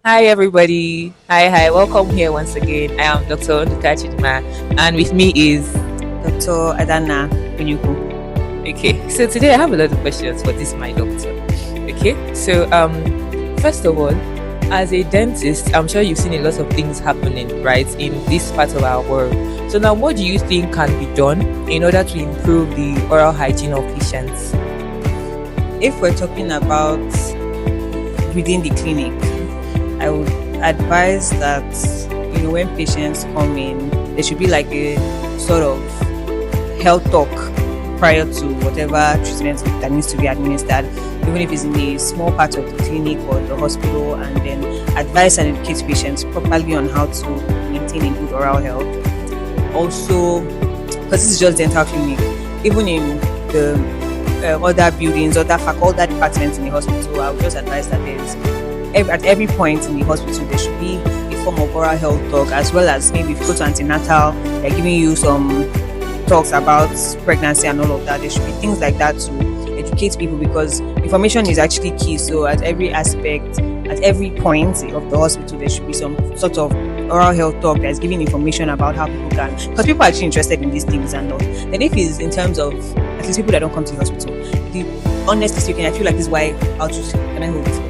Hi everybody. Hi. Welcome here once again. I am Dr. Nduka Chidinma, and with me is Dr. Adanna Onyeukwu. okay. So today I have a lot of questions for this my doctor. Okay. So first of all, as a dentist, I'm sure you've seen a lot of things happening, right, in this part of our world. So now what do you think can be done in order to improve the oral hygiene of patients? If we're talking about within the clinic, I would advise that when patients come in, there should be like a sort of health talk prior to whatever treatment that needs to be administered, even if it's in a small part of the clinic or the hospital, and then advise and educate patients properly on how to maintain a good oral health. Also, because this is just dental clinic, even in the other buildings, other departments in the hospital, I would just advise that at every point in the hospital there should be a form of oral health talk, as well as maybe if you go to antenatal, they're giving you some talks about pregnancy and all of that. There should be things like that to educate people, because information is actually key. So at every aspect, at every point of the hospital, there should be some sort of oral health talk that's giving information about how people can, because people are actually interested in these things and all. Then if it's in terms of at least people that don't come to the hospital, honestly speaking, I feel like this is why outreach. Can I hold it?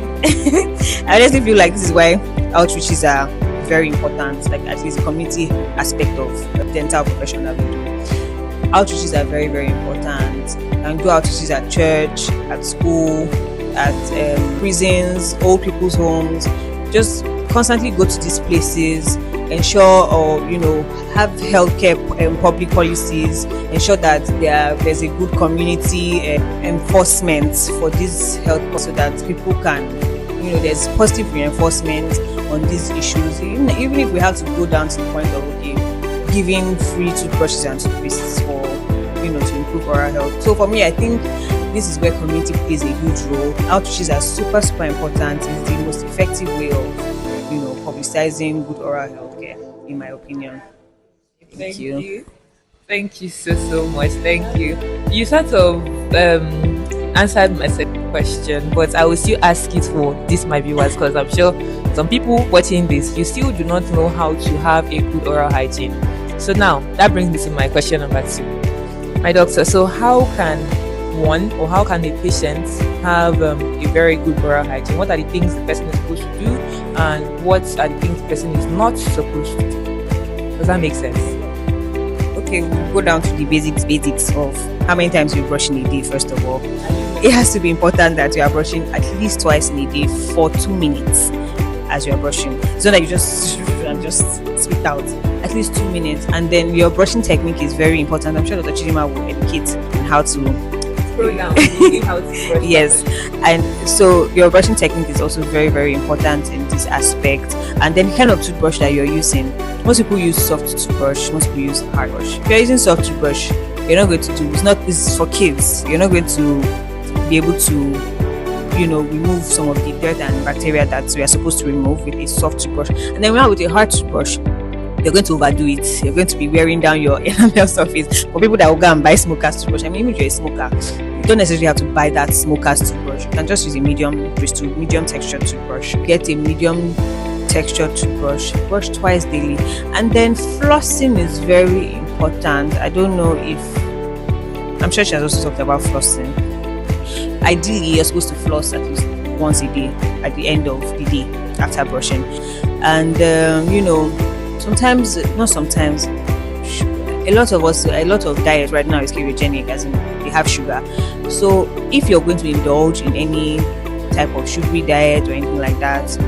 I honestly feel like this is why outreaches are very important. Like at least the community aspect of dental profession that we do. Outreaches are very, very important. And do outreaches at church, at school, at prisons, old people's homes. Just constantly go to these places, ensure or have healthcare public policies, ensure that there's a good community enforcement for this health, so that people can, there's positive reinforcement on these issues. Even if we have to go down to the point of giving free toothbrushes and toothpastes for to improve oral health. So for me, I think this is where community plays a huge role. Outreaches are super important. It's the most effective way of publicizing good oral health care, in my opinion. Thank you. Thank you so much. Thank you. You sort of answered my second question, but I will still ask it for this my viewers, because I'm sure some people watching this, you still do not know how to have a good oral hygiene. So now that brings me to my question number 2. My doctor, so how can one, or how can a patient have a very good oral hygiene? What are the things the person is supposed to do, and what are the things the person is not supposed to do? Does that make sense? Okay, we'll go down to the basics of how many times you brush in a day. First of all, it has to be important that you are brushing at least twice in a day for 2 minutes as you are brushing, so that you just spit out at least 2 minutes. And then your brushing technique is very important. I'm sure Dr. Chidinma will educate on how to Scroll down. How to brush yes, and so your brushing technique is also very, very important in this aspect. And then the kind of toothbrush that you're using, most people use soft toothbrush, most people use hard brush. If you're using soft toothbrush, you're not going to do, this is for kids, you're not going to be able to remove some of the dirt and bacteria that we are supposed to remove with a soft toothbrush. And then now with a hard toothbrush, you're going to overdo it. You're going to be wearing down your enamel surface. For people that will go and buy smoker's toothbrush, I mean, even if you're a smoker, you don't necessarily have to buy that smoker's toothbrush. You can just use a medium texture toothbrush. Get a medium texture toothbrush. Brush twice daily. And then flossing is very important. I don't know if, I'm sure she has also talked about flossing. Ideally, you're supposed to floss at least once a day at the end of the day after brushing. And sometimes, not sometimes, a lot of diet right now is ketogenic, as in they have sugar. So if you're going to indulge in any type of sugary diet or anything like that,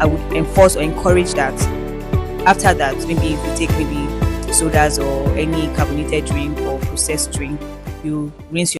I would enforce or encourage that after that, maybe if you take maybe sodas or any carbonated drink or processed drink, you rinse your